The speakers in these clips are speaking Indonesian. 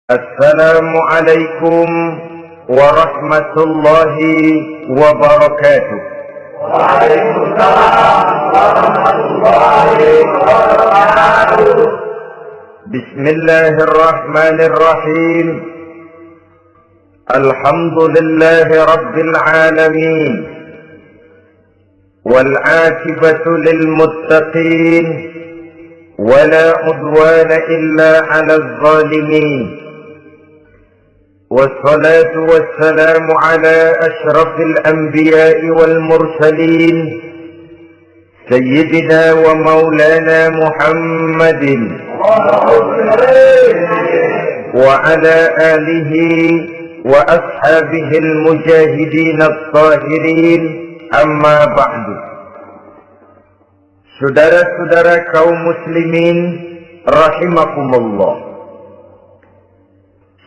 السلام عليكم ورحمة الله وبركاته. وعليكم السلام ورحمة الله وبركاته. بسم الله الرحمن الرحيم. الحمد لله رب العالمين، والعاقبة للمتقين، ولا عدوان إلا على الظالمين، والصلاة والسلام على أشرف الأنبياء والمرسلين سيدنا ومولانا محمد وعلى آله وأصحابه المجاهدين الطاهرين. أما بعد. Saudara-saudara kaum muslimin rahimakumullah,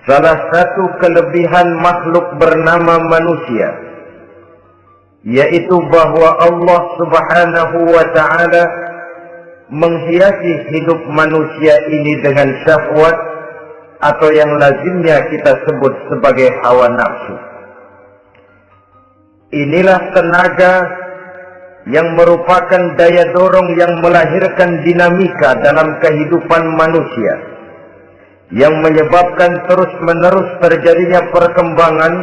salah satu kelebihan makhluk bernama manusia, yaitu bahwa Allah subhanahu wa ta'ala menghiasi hidup manusia ini dengan syahwat, atau yang lazimnya kita sebut sebagai hawa nafsu. Inilah tenaga yang merupakan daya dorong yang melahirkan dinamika dalam kehidupan manusia, yang menyebabkan terus-menerus terjadinya perkembangan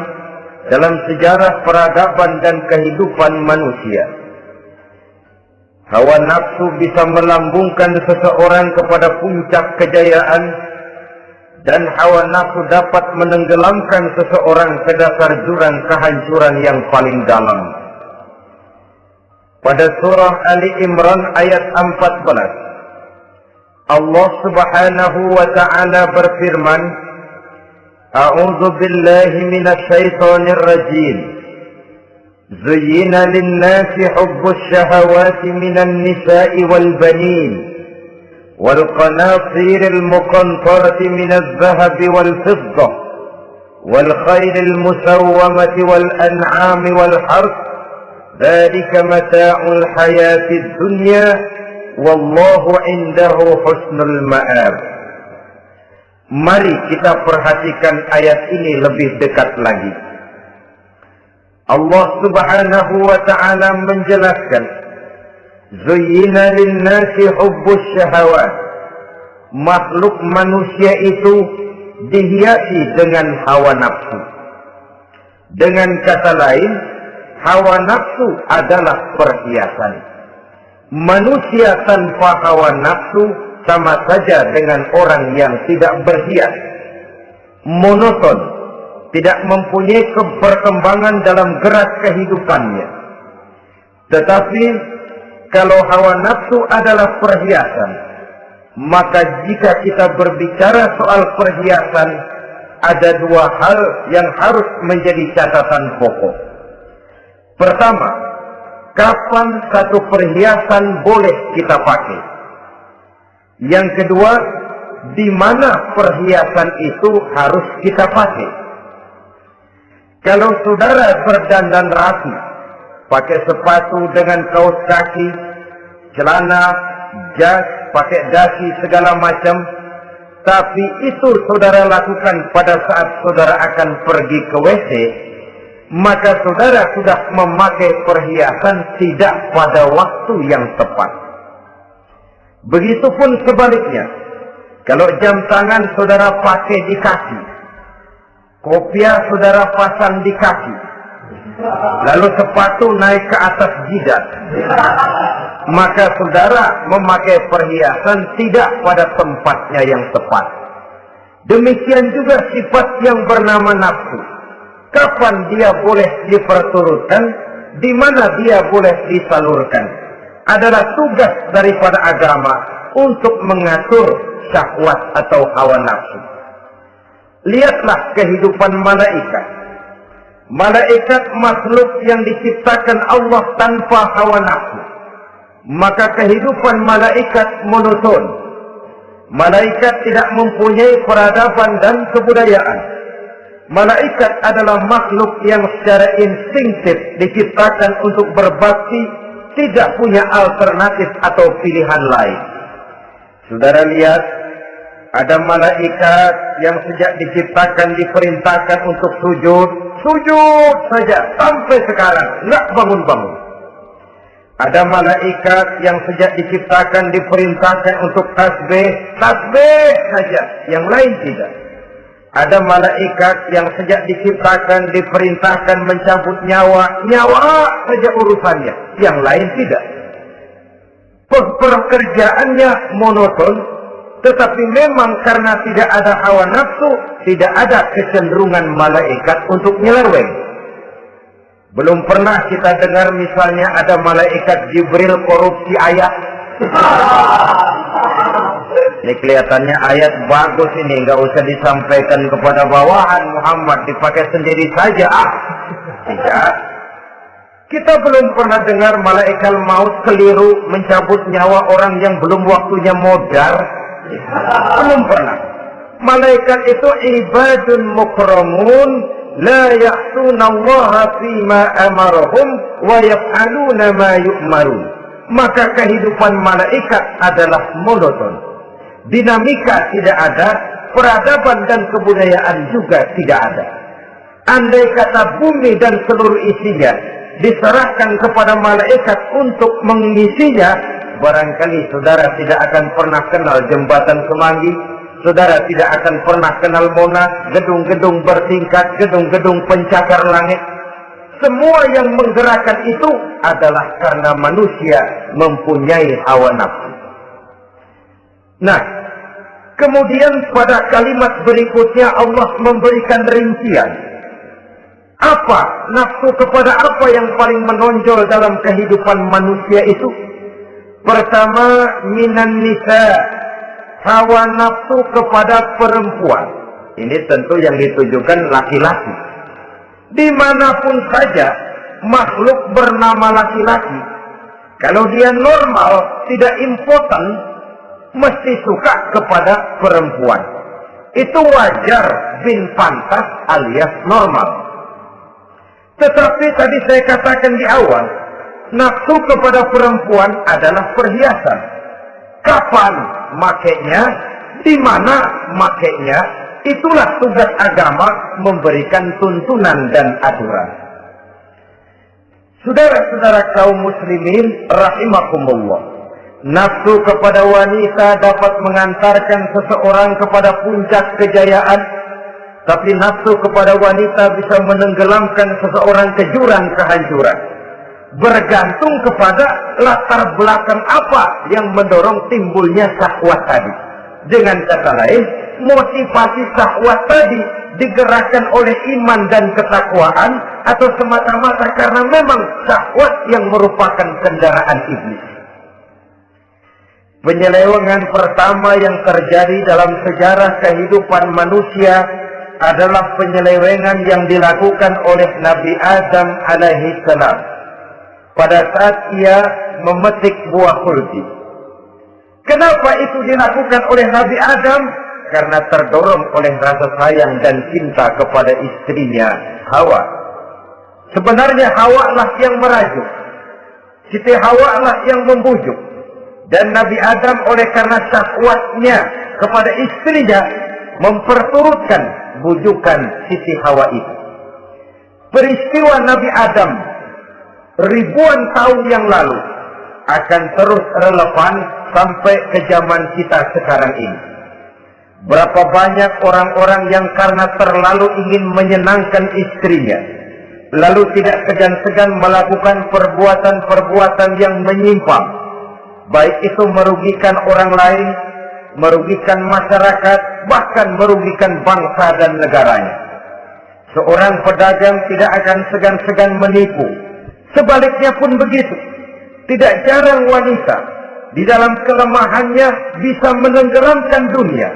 dalam sejarah peradaban dan kehidupan manusia. Hawa nafsu bisa melambungkan seseorang kepada puncak kejayaan, dan hawa nafsu dapat menenggelamkan seseorang ke dasar jurang kehancuran yang paling dalam. Pada surah Ali Imran ayat 14, Allah subhanahu wa ta'ala berfirman, A'udzu billahi minasy syaithanir rajim. Zuyyina lin-nasi hubbus syahawati minan nisa'i wal banin wal qanatiril muqantarati minadh dhahabi wal fiddah wal khayril musawwamati wal an'ami wal harth. Dzalika mata'ul hayatid dunya wallahu 'indahu husnul ma'ab. Mari kita perhatikan ayat ini lebih dekat lagi. Allah subhanahu wa ta'ala menjelaskan, Zuyyina lin-nasi hubbus syahawat. Makhluk manusia itu dihiasi dengan hawa nafsu. Dengan kata lain, hawa nafsu adalah perhiasan. Manusia tanpa hawa nafsu sama saja dengan orang yang tidak berhias, monoton, tidak mempunyai perkembangan dalam gerak kehidupannya. Tetapi kalau hawa nafsu adalah perhiasan, maka jika kita berbicara soal perhiasan, ada dua hal yang harus menjadi catatan pokok. Pertama, kapan satu perhiasan boleh kita pakai? Yang kedua, di mana perhiasan itu harus kita pakai? Kalau saudara berdandan rapi, pakai sepatu dengan kaos kaki, celana, jas, pakai dasi segala macam, tapi itu saudara lakukan pada saat saudara akan pergi ke WC, maka saudara sudah memakai perhiasan tidak pada waktu yang tepat. Begitupun sebaliknya, kalau jam tangan saudara pakai di kaki, kopiah saudara pasang di kaki, lalu sepatu naik ke atas jidat, maka saudara memakai perhiasan tidak pada tempatnya yang tepat. Demikian juga sifat yang bernama nafsu. Kapan dia boleh diperturutkan, di mana dia boleh disalurkan, adalah tugas daripada agama untuk mengatur syahwat atau hawa nafsu. Lihatlah kehidupan malaikat. Malaikat makhluk yang diciptakan Allah tanpa hawa nafsu. Maka kehidupan malaikat monoton. Malaikat tidak mempunyai peradaban dan kebudayaan. Malaikat adalah makhluk yang secara instinktif diciptakan untuk berbakti, tidak punya alternatif atau pilihan lain. Saudara lihat, Ada malaikat yang sejak diciptakan diperintahkan untuk sujud saja sampai sekarang nggak bangun-bangun. Ada malaikat yang sejak diciptakan diperintahkan untuk tasbih saja, yang lain tidak. Ada malaikat yang sejak diciptakan diperintahkan mencabut nyawa saja urusannya, yang lain tidak. Pekerjaannya monoton, tetapi memang karena tidak ada hawa nafsu, tidak ada kecenderungan malaikat untuk nyeleweng. Belum pernah kita dengar misalnya ada malaikat Jibril korupsi ayat. Ini kelihatannya ayat bagus ini, nggak usah disampaikan kepada bawahan Muhammad, dipakai sendiri saja. Tidak. Kita belum pernah dengar malaikat maut keliru mencabut nyawa orang yang belum waktunya modar. Belum pernah. Malaikat itu ibadun mukramun, la ya'tuna Allah fima amarahum wa yaf'aluna ma yu'marun. Maka kehidupan malaikat adalah monoton. Dinamika tidak ada, peradaban dan kebudayaan juga tidak ada. Andai kata bumi dan seluruh isinya diserahkan kepada malaikat untuk mengisinya, barangkali saudara tidak akan pernah kenal jembatan Semanggi, saudara tidak akan pernah kenal Monas, gedung-gedung bertingkat, gedung-gedung pencakar langit. Semua yang menggerakkan itu adalah karena manusia mempunyai hawa nafsu. Nah, kemudian pada kalimat berikutnya Allah memberikan rincian. Apa nafsu kepada apa yang paling menonjol dalam kehidupan manusia itu? Pertama, minan nisa, hawa nafsu kepada perempuan. Ini tentu yang ditujukan laki-laki. Dimanapun saja makhluk bernama laki-laki, kalau dia normal, tidak impoten, mesti suka kepada perempuan. Itu wajar, bin pantas alias normal. Tetapi tadi saya katakan di awal, nafsu kepada perempuan adalah perhiasan. Kapan makainya, di mana makainya, itulah tugas agama memberikan tuntunan dan aturan. Saudara-saudara kaum muslimin rahimakumullah, nafsu kepada wanita dapat mengantarkan seseorang kepada puncak kejayaan, tapi nafsu kepada wanita bisa menenggelamkan seseorang ke jurang kehancuran. Bergantung kepada latar belakang apa yang mendorong timbulnya syahwat tadi. Dengan kata lain, motivasi syahwat tadi digerakkan oleh iman dan ketakwaan, atau semata-mata karena memang syahwat yang merupakan kendaraan iblis. Penyelewengan pertama yang terjadi dalam sejarah kehidupan manusia adalah penyelewengan yang dilakukan oleh Nabi Adam alaihi salam pada saat ia memetik buah khuldi. Kenapa itu dilakukan oleh Nabi Adam? Karena terdorong oleh rasa sayang dan cinta kepada istrinya Hawa. Sebenarnya Hawa lah yang merajuk, Siti Hawa lah yang membujuk, dan Nabi Adam oleh karena syahwatnya kepada istrinya memperturutkan bujukan Siti Hawa itu. Peristiwa Nabi Adam ribuan tahun yang lalu akan terus relevan sampai ke zaman kita sekarang ini. Berapa banyak orang-orang yang karena terlalu ingin menyenangkan istrinya, lalu tidak segan-segan melakukan perbuatan-perbuatan yang menyimpang, baik itu merugikan orang lain, merugikan masyarakat, bahkan merugikan bangsa dan negaranya. Seorang pedagang tidak akan segan-segan menipu. Sebaliknya pun begitu. Tidak jarang wanita di dalam kelemahannya bisa menenggelamkan dunia.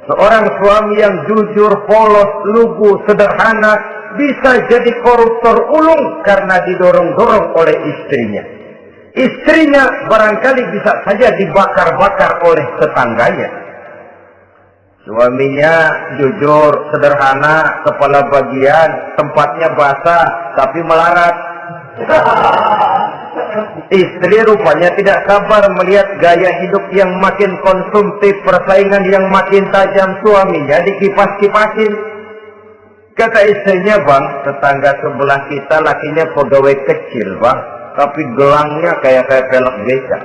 Seorang suami yang jujur, polos, lugu, sederhana bisa jadi koruptor ulung karena didorong-dorong oleh istrinya. Istrinya barangkali bisa saja dibakar-bakar oleh tetangganya. Suaminya jujur, sederhana, kepala bagian, tempatnya basah, tapi melarat. Istri rupanya tidak sabar melihat gaya hidup yang makin konsumtif, persaingan yang makin tajam, suaminya dikipas-kipasin. Kata istrinya, "Bang, tetangga sebelah kita lakinya pegawai kecil, Bang, tapi gelangnya kayak pelek beca.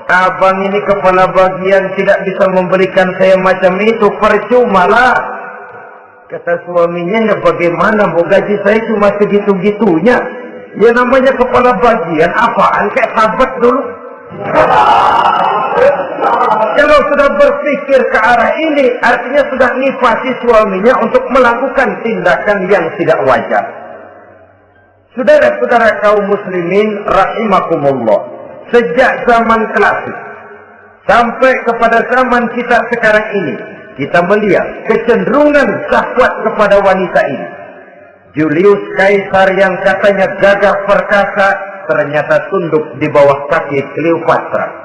Abang ini kepala bagian tidak bisa memberikan saya macam itu, percuma lah." Kata suaminya, "Ya bagaimana, mau gaji saya cuma segitu-gitunya. Ya namanya kepala bagian, apaan, kayak sahabat dulu." Kalau sudah berpikir ke arah ini, artinya sudah nifasi suaminya untuk melakukan tindakan yang tidak wajar. Saudara-saudara kaum muslimin rahimakumullah, sejak zaman klasik sampai kepada zaman kita sekarang ini, kita melihat kecenderungan syahwat kepada wanita ini. Julius Caesar yang katanya gagah perkasa, ternyata tunduk di bawah kaki Cleopatra.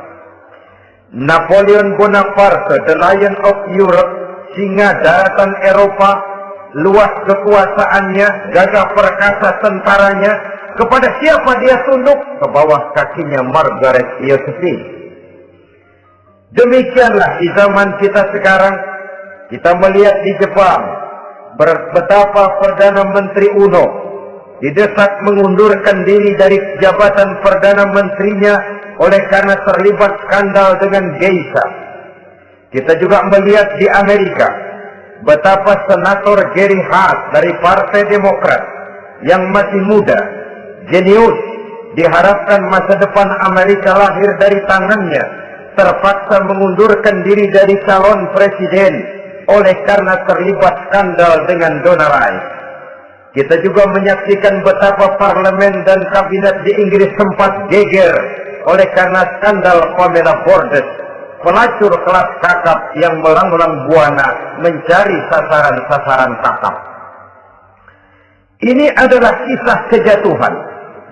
Napoleon Bonaparte, the Lion of Europe, singa daratan Eropa, luas kekuasaannya, gagah perkasa tentaranya, kepada siapa dia tunduk? Ke bawah kakinya Margaret Josephine. Demikianlah di zaman kita sekarang, kita melihat di Jepang, betapa Perdana Menteri Uno didesak mengundurkan diri dari jabatan Perdana Menterinya oleh karena terlibat skandal dengan geisha. Kita juga melihat di Amerika, betapa Senator Gary Hart dari Partai Demokrat yang masih muda, jenius, diharapkan masa depan Amerika lahir dari tangannya, terpaksa mengundurkan diri dari calon presiden oleh karena terlibat skandal dengan donor Rice. Kita juga menyaksikan betapa parlemen dan kabinet di Inggris sempat geger oleh karena skandal Pamela Bordes, pelacur kelas kakap yang melanglang buana mencari sasaran-sasaran kakap. Ini adalah kisah kejatuhan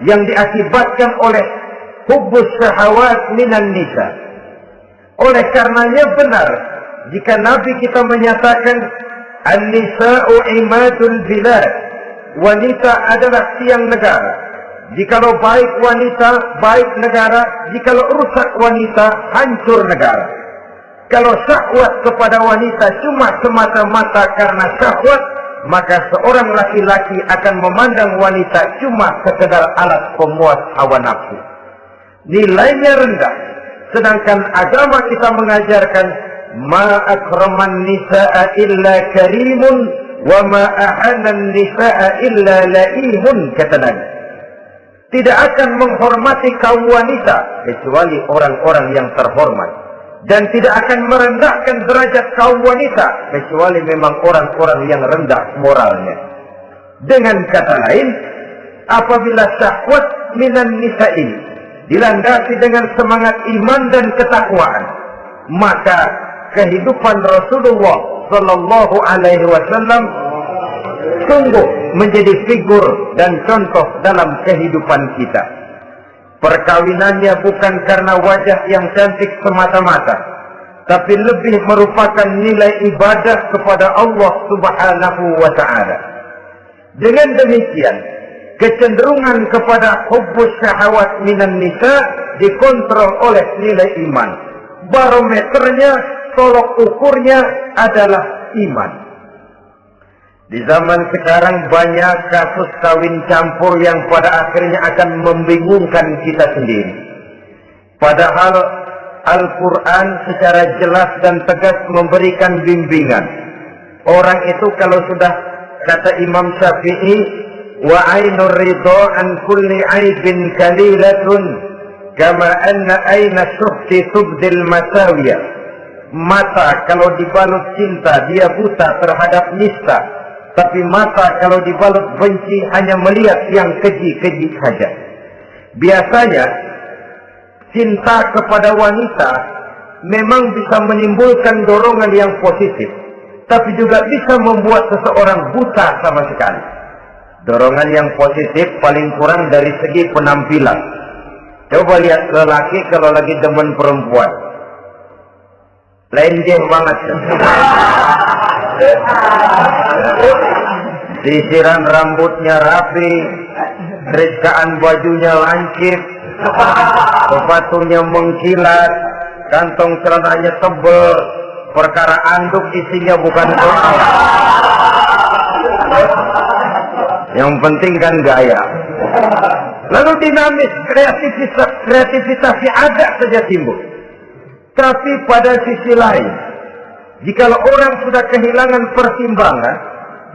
yang diakibatkan oleh hubbus syahawat minan nisa. Oleh karenanya benar jika Nabi kita menyatakan an-nisa'u imadul bilad, wanita adalah tiang negara. Jikalau baik wanita, baik negara. Jikalau rusak wanita, hancur negara. Kalau syahwat kepada wanita cuma semata-mata karena syahwat, maka seorang laki-laki akan memandang wanita cuma sekedar alat pemuas hawa nafsu. Nilainya rendah. Sedangkan agama kita mengajarkan ma akraman nisa'a illa karimun wa ma ahanan nisa'a illa laimun, kata Nabi. Tidak akan menghormati kaum wanita kecuali orang-orang yang terhormat, dan tidak akan merendahkan derajat kaum wanita kecuali memang orang-orang yang rendah moralnya. Dengan kata lain, apabila syahwat minan nisa ini dilandasi dengan semangat iman dan ketakwaan, maka kehidupan Rasulullah Sallallahu Alaihi Wasallam sungguh menjadi figur dan contoh dalam kehidupan kita. Perkawinannya bukan karena wajah yang cantik semata-mata, tapi lebih merupakan nilai ibadah kepada Allah Subhanahu wa Ta'ala. Dengan demikian, kecenderungan kepada hubbus syahawat minan nisa dikontrol oleh nilai iman. Barometernya, tolok ukurnya adalah iman. Di zaman sekarang banyak kasus kawin campur yang pada akhirnya akan membingungkan kita sendiri. Padahal Al-Quran secara jelas dan tegas memberikan bimbingan. Orang itu kalau sudah, kata Imam Syafi'i, wa ainur ridha an kulli aibin kalilatun kama anna aina syuhti tubdil masawiya. Mata kalau dibalut cinta dia buta terhadap nista, tapi mata kalau dibalut benci hanya melihat yang keji-keji saja. Biasanya cinta kepada wanita memang bisa menimbulkan dorongan yang positif, tapi juga bisa membuat seseorang buta sama sekali. Dorongan yang positif paling kurang dari segi penampilan. Coba lihat lelaki kalau lagi demen perempuan, lenjeng banget. Sisiran rambutnya rapi, Terikaan bajunya lancip, sepatunya mengkilat, kantong celananya tebel, perkara anduk isinya bukan soal. Yang penting kan gaya. Lalu dinamis, kreativitasnya ada saja timbul. Tapi pada sisi lain, jikalau orang sudah kehilangan pertimbangan,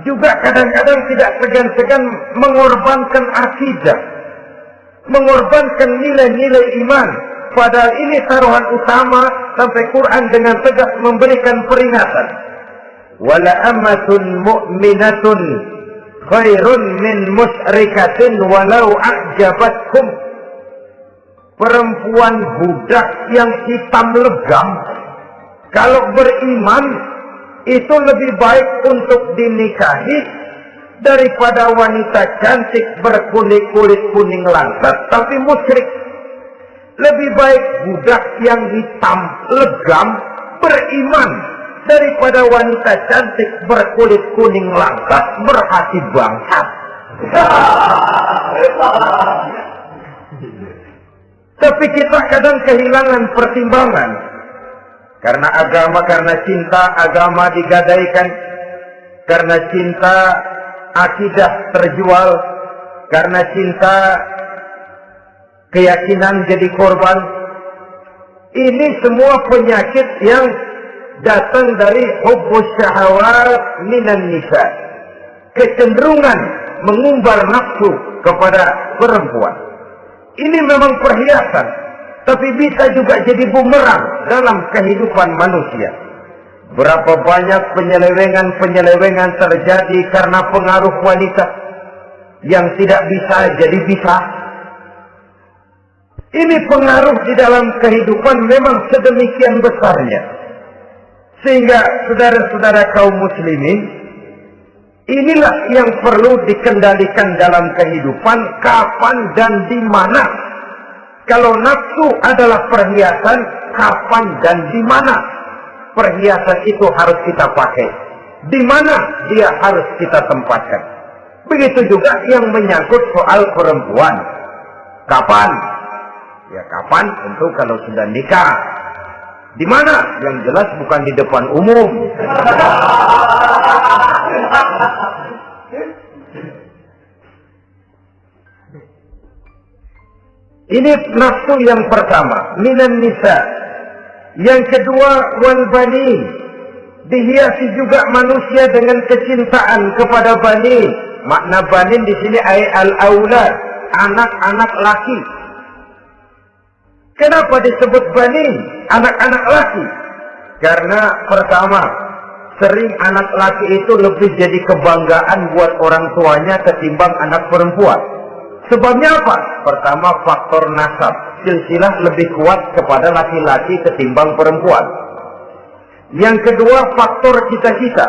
juga kadang-kadang tidak segan-segan mengorbankan akidah, mengorbankan nilai-nilai iman. Padahal ini taruhan utama, sampai Quran dengan tegas memberikan peringatan. Wala amatun mu'minatun khairun min musyrikatin walau a'jabatkum. Perempuan budak yang hitam legam, kalau beriman, itu lebih baik untuk dinikahi daripada wanita cantik berkulit-kulit kuning langsat tapi musyrik. Lebih baik budak yang hitam legam beriman daripada wanita cantik berkulit kuning langsat berhati bangsat. Tapi kita kadang kehilangan pertimbangan. Karena agama, karena cinta agama digadaikan. Karena cinta akidah terjual. Karena cinta keyakinan jadi korban. Ini semua penyakit yang datang dari hubbus syahawat minan nisa. Kecenderungan mengumbar nafsu kepada perempuan. Ini memang perhiasan, tapi bisa juga jadi bumerang dalam kehidupan manusia. Berapa banyak penyelewengan terjadi karena pengaruh wanita yang tidak bisa jadi bisa. Ini pengaruh di dalam kehidupan memang sedemikian besarnya. Sehingga saudara-saudara kaum muslimin, inilah yang perlu dikendalikan dalam kehidupan, kapan dan di mana. Kalau nafsu adalah perhiasan, kapan dan di mana perhiasan itu harus kita pakai. Di mana dia harus kita tempatkan. Begitu juga yang menyangkut soal perempuan. Kapan? Ya kapan? Tentu kalau sudah nikah. Di mana? Yang jelas bukan di depan umum. Ini nafsu yang pertama, minan nisa. Yang kedua, wal banin. Dihiasi juga manusia dengan kecintaan kepada banin. Makna banin di sini al-aulad, anak-anak laki. Kenapa disebut banin, anak-anak laki? Karena pertama, sering anak laki itu lebih jadi kebanggaan buat orang tuanya ketimbang anak perempuan. Sebabnya apa? Pertama, faktor nasab. Silsilah lebih kuat kepada laki-laki ketimbang perempuan. Yang kedua, faktor cita-cita.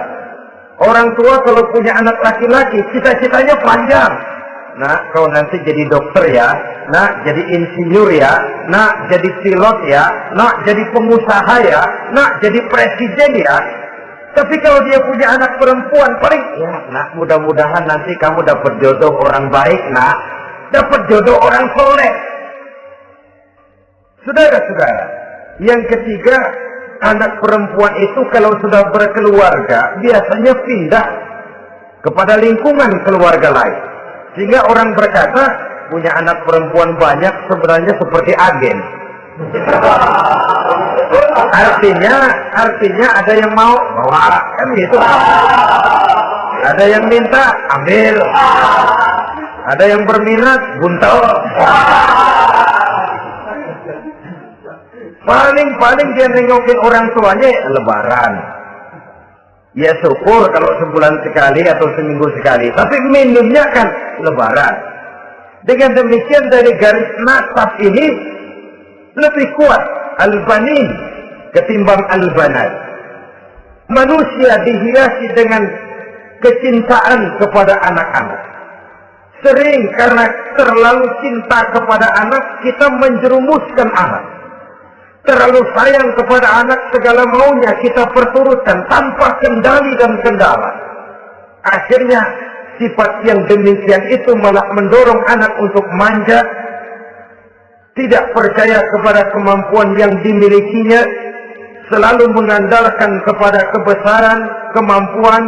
Orang tua kalau punya anak laki-laki, cita-citanya panjang. Nah, kau nanti jadi dokter ya. Nah, jadi insinyur ya. Nah, jadi pilot ya. Nah, jadi pengusaha ya. Nah, jadi presiden ya. Tapi kalau dia punya anak perempuan, paling ya, nak, mudah-mudahan nanti kamu dapat jodoh orang baik, nak. Dapat jodoh orang soleh. Saudara-saudara, yang ketiga, anak perempuan itu kalau sudah berkeluarga, biasanya pindah kepada lingkungan keluarga lain. Sehingga orang berkata, punya anak perempuan banyak sebenarnya seperti agen. Artinya ada yang mau bawa, kan gitu. Ada yang minta, ambil. Ada yang berminat, buntel. Paling dia nengokin orang tuanya lebaran. Ya syukur kalau sebulan sekali atau seminggu sekali. Tapi minimnya kan lebaran. Dengan demikian dari garis nasab ini lebih kuat al-banin ketimbang al-banat. Manusia dihiasi dengan kecintaan kepada anak-anak. Sering karena terlalu cinta kepada anak, kita menjerumuskan anak. Terlalu sayang kepada anak, segala maunya kita perturutkan tanpa kendali dan kendala. Akhirnya sifat yang demikian itu malah mendorong anak untuk manja, tidak percaya kepada kemampuan yang dimilikinya, selalu mengandalkan kepada kebesaran, kemampuan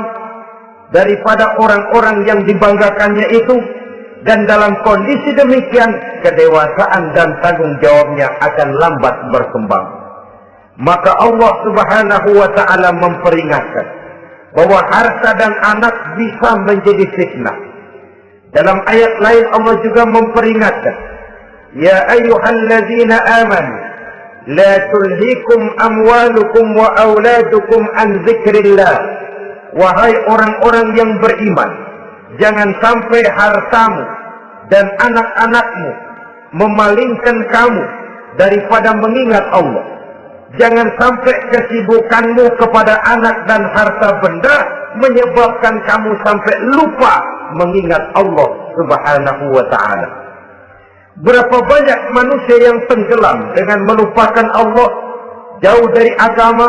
daripada orang-orang yang dibanggakannya itu, dan dalam kondisi demikian kedewasaan dan tanggung jawabnya akan lambat berkembang. Maka Allah Subhanahu wa ta'ala memperingatkan bahwa harta dan anak bisa menjadi fitnah. Dalam ayat lain Allah juga memperingatkan, ya ayyuhalladzina amanu la tulhikum amwalukum wa auladukum an dzikrillah. Wahai orang-orang yang beriman, jangan sampai hartamu dan anak-anakmu memalingkan kamu daripada mengingat Allah. Jangan sampai kesibukanmu kepada anak dan harta benda menyebabkan kamu sampai lupa mengingat Allah Subhanahu wa ta'ala. Berapa banyak manusia yang tenggelam dengan melupakan Allah, jauh dari agama,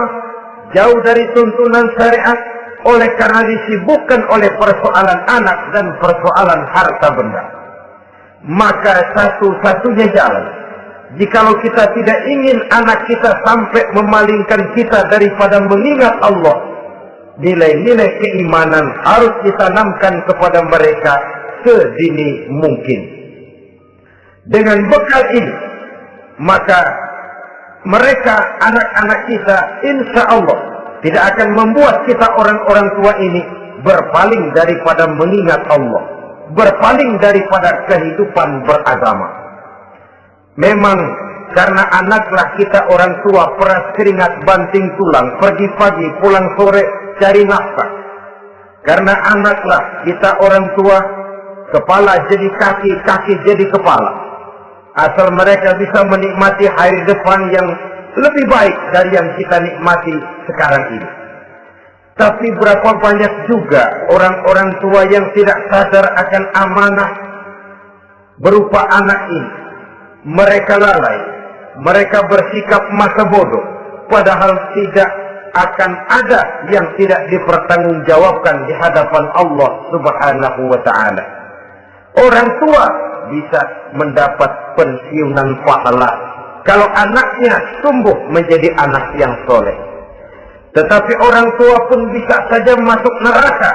jauh dari tuntunan syariat, oleh karena disibukkan oleh persoalan anak dan persoalan harta benda. Maka satu-satunya jalan, jikalau kita tidak ingin anak kita sampai memalingkan kita daripada mengingat Allah, nilai-nilai keimanan harus ditanamkan kepada mereka sedini mungkin. Dengan bekal ini, maka mereka, anak-anak kita, insya Allah tidak akan membuat kita orang-orang tua ini berpaling daripada mengingat Allah, berpaling daripada kehidupan beragama. Memang karena anaklah kita orang tua peras keringat banting tulang, pergi pagi pulang sore cari nafkah. Karena anaklah kita orang tua kepala jadi kaki, kaki jadi kepala. Asal mereka bisa menikmati hari depan yang lebih baik dari yang kita nikmati sekarang ini. Tapi berapa banyak juga orang-orang tua yang tidak sadar akan amanah berupa anak ini. Mereka lalai, mereka bersikap masa bodoh, padahal tidak akan ada yang tidak dipertanggungjawabkan di hadapan Allah Subhanahu wa ta'ala. Orang tua bisa mendapat pensiunan pahala kalau anaknya tumbuh menjadi anak yang soleh. Tetapi orang tua pun bisa saja masuk neraka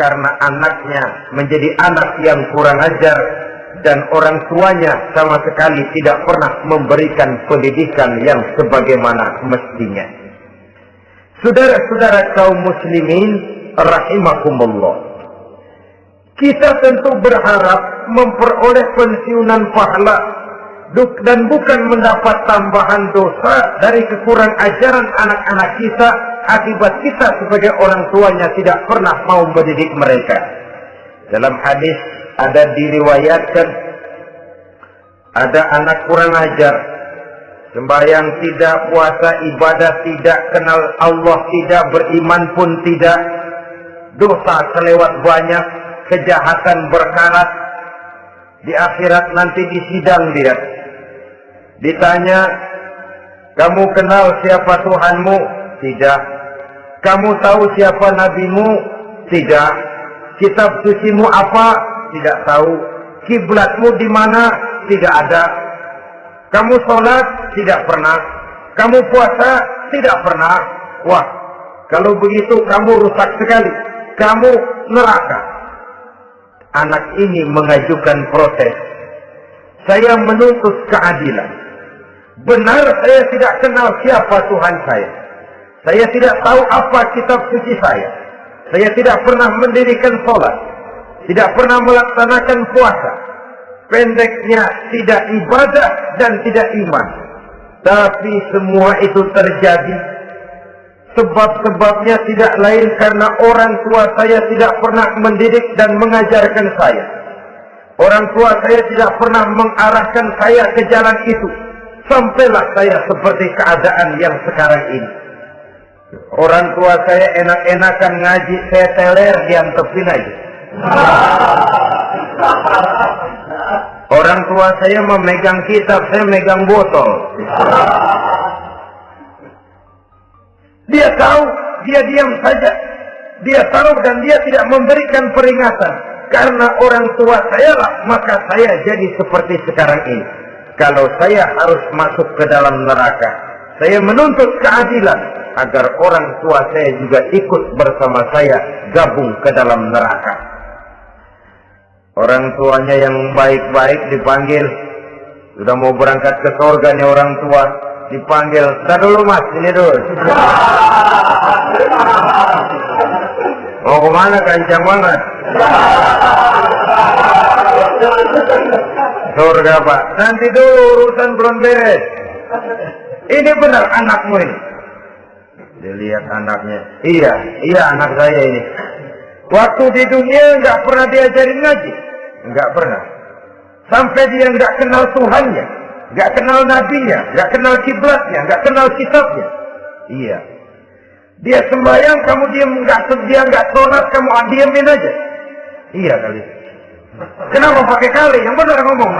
karena anaknya menjadi anak yang kurang ajar dan orang tuanya sama sekali tidak pernah memberikan pendidikan yang sebagaimana mestinya. Saudara-saudara kaum muslimin rahimakumullah, kita tentu berharap memperoleh pensiunan pahala dan bukan mendapat tambahan dosa dari kekurang ajaran anak-anak kita akibat kita sebagai orang tuanya tidak pernah mau mendidik mereka. Dalam hadis ada diriwayatkan, ada anak kurang ajar, sembahyang tidak, puasa ibadah tidak, kenal Allah tidak, beriman pun tidak, dosa selewat banyak, kejahatan berkarat. Di akhirat nanti disidang dia, ditanya, kamu kenal siapa Tuhanmu? Tidak. Kamu tahu siapa nabimu? Tidak. Kitab sucimu apa? Tidak tahu. Kiblatmu di mana? Tidak ada. Kamu sholat? Tidak pernah. Kamu puasa? Tidak pernah. Wah, kalau begitu kamu rusak sekali. Kamu neraka. Anak ini mengajukan protes. Saya menuntut keadilan. Benar saya tidak kenal siapa Tuhan saya. Saya tidak tahu apa kitab suci saya. Saya tidak pernah mendirikan sholat. Tidak pernah melaksanakan puasa. Pendeknya tidak ibadah dan tidak iman. Tapi semua itu terjadi sebab-sebabnya tidak lain karena orang tua saya tidak pernah mendidik dan mengajarkan saya. Orang tua saya tidak pernah mengarahkan saya ke jalan itu. Sampailah saya seperti keadaan yang sekarang ini. Orang tua saya enak-enakan ngaji, saya teler diantepin aja. Orang tua saya memegang kitab, saya megang botol. Dia tahu, dia diam saja. Dia tahu dan dia tidak memberikan peringatan. Karena orang tua saya lah, maka saya jadi seperti sekarang ini. Kalau saya harus masuk ke dalam neraka, saya menuntut keadilan agar orang tua saya juga ikut bersama saya gabung ke dalam neraka. Orang tuanya yang baik-baik dipanggil, sudah mau berangkat ke surga nih orang tua, dipanggil, "Tar dulu mas, ini dulu." Mau kemana, kencang banget? Surga pak, nanti dulu urusan belum beres. Ini benar anakmu ini. Dilihat anaknya, iya anak saya ini. Waktu di dunia nggak pernah diajarin ngaji, nggak pernah. Sampai dia nggak kenal Tuhannya, nggak kenal nabinya, nggak kenal kiblatnya, nggak kenal kitabnya. Iya. Dia sembahyang, kamu diam, dia nggak sholat, kamu diamin aja. Iya kali. Kenapa pakai kali? Yang benar ngomong.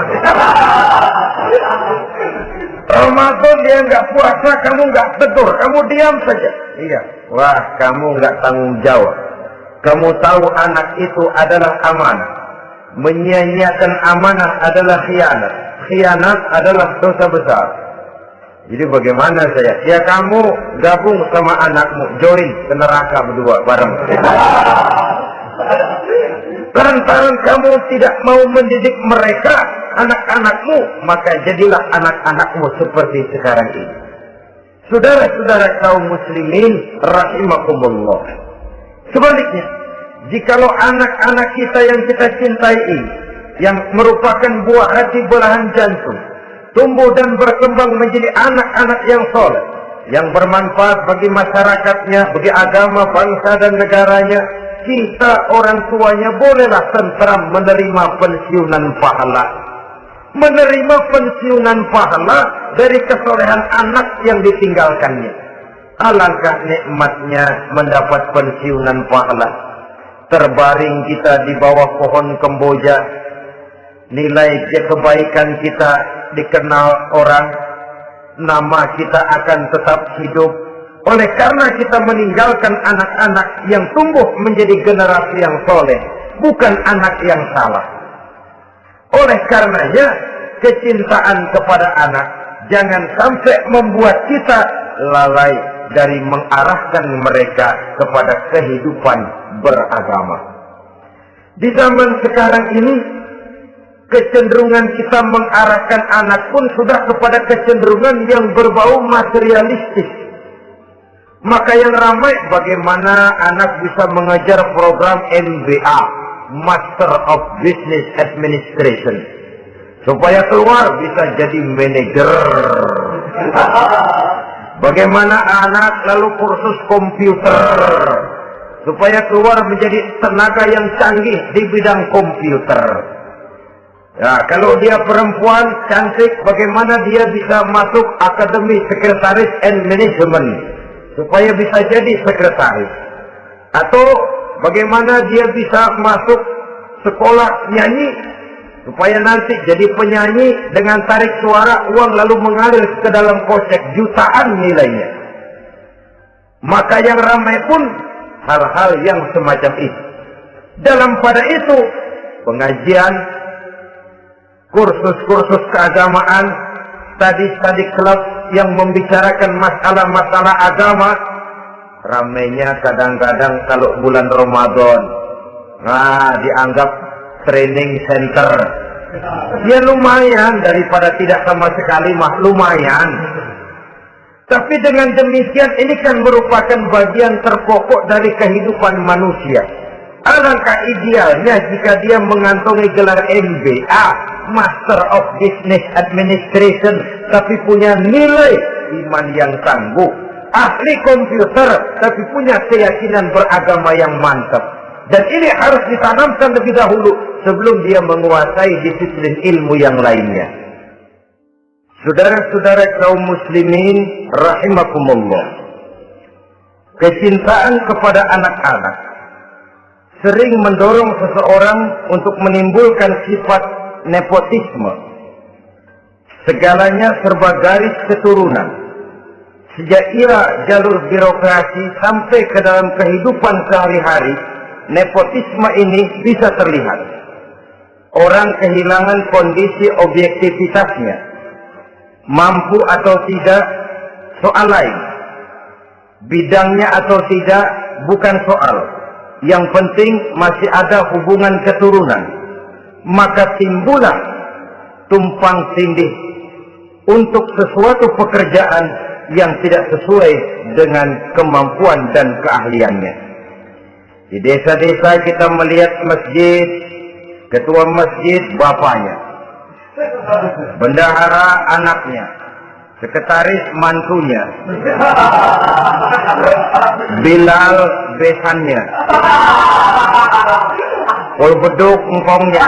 Ramadan dia nggak puasa, kamu nggak tegur, kamu diam saja. Iya. Wah, kamu nggak tanggung jawab. Kamu tahu anak itu adalah amanah. Menyia-nyiakan amanah adalah khianat. Khianat adalah dosa besar. Jadi bagaimana saya? Ya kamu gabung sama anakmu, join ke neraka berdua bareng. Lantaran kamu tidak mau mendidik mereka, anak-anakmu, maka jadilah anak-anakmu seperti sekarang ini. Saudara-saudara kaum muslimin rahimakumullah. Sebaliknya, jikalau anak-anak kita yang kita cintai ini, yang merupakan buah hati belahan jantung, tumbuh dan berkembang menjadi anak-anak yang soleh, yang bermanfaat bagi masyarakatnya, bagi agama, bangsa dan negaranya, kita orang tuanya bolehlah tentram menerima pensiunan pahala. Menerima pensiunan pahala dari kesolehan anak yang ditinggalkannya. Alangkah nikmatnya mendapat pensiunan pahala. Terbaring kita di bawah pohon kemboja, nilai kebaikan kita dikenal orang, nama kita akan tetap hidup. Oleh karena kita meninggalkan anak-anak yang tumbuh menjadi generasi yang soleh, bukan anak yang salah. Oleh karenanya, kecintaan kepada anak jangan sampai membuat kita lalai dari mengarahkan mereka kepada kehidupan beragama. Di zaman sekarang ini, kecenderungan kita mengarahkan anak pun sudah kepada kecenderungan yang berbau materialistis. Maka yang ramai bagaimana anak bisa mengejar program MBA, Master of Business Administration, supaya keluar bisa jadi manajer. Bagaimana anak lalu kursus komputer, supaya keluar menjadi tenaga yang canggih di bidang komputer. Ya, kalau dia perempuan cantik, bagaimana dia bisa masuk Akademi Sekretaris and Management, supaya bisa jadi sekretaris. Atau bagaimana dia bisa masuk sekolah nyanyi, supaya nanti jadi penyanyi dengan tarik suara uang lalu mengalir ke dalam kocek jutaan nilainya. Maka yang ramai pun hal-hal yang semacam itu. Dalam pada itu, pengajian, kursus-kursus keagamaan, study club yang membicarakan masalah-masalah agama, ramainya kadang-kadang kalau bulan Ramadan, dianggap training center. Ya lumayan, daripada tidak sama sekali mah lumayan. Tapi dengan demikian ini kan merupakan bagian terpokok dari kehidupan manusia. Alangkah idealnya jika dia mengantongi gelar MBA, Master of Business Administration, tapi punya nilai iman yang tangguh, ahli komputer, tapi punya keyakinan beragama yang mantap. Dan ini harus ditanamkan lebih dahulu sebelum dia menguasai disiplin ilmu yang lainnya. Saudara-saudara kaum muslimin rahimakumullah, kecintaan kepada anak-anak sering mendorong seseorang untuk menimbulkan sifat nepotisme. Segalanya serba garis keturunan. Sejak ia jalur birokrasi sampai ke dalam kehidupan sehari-hari, nepotisme ini bisa terlihat. Orang kehilangan kondisi objektivitasnya. Mampu atau tidak, soal lain. Bidangnya atau tidak, bukan soal. Yang penting masih ada hubungan keturunan. Maka timbullah tumpang tindih untuk sesuatu pekerjaan yang tidak sesuai dengan kemampuan dan keahliannya. Di desa-desa kita melihat masjid, ketua masjid bapaknya, bendahara anaknya, sekretaris mantunya, Bilal besannya, polbeduk engkongnya.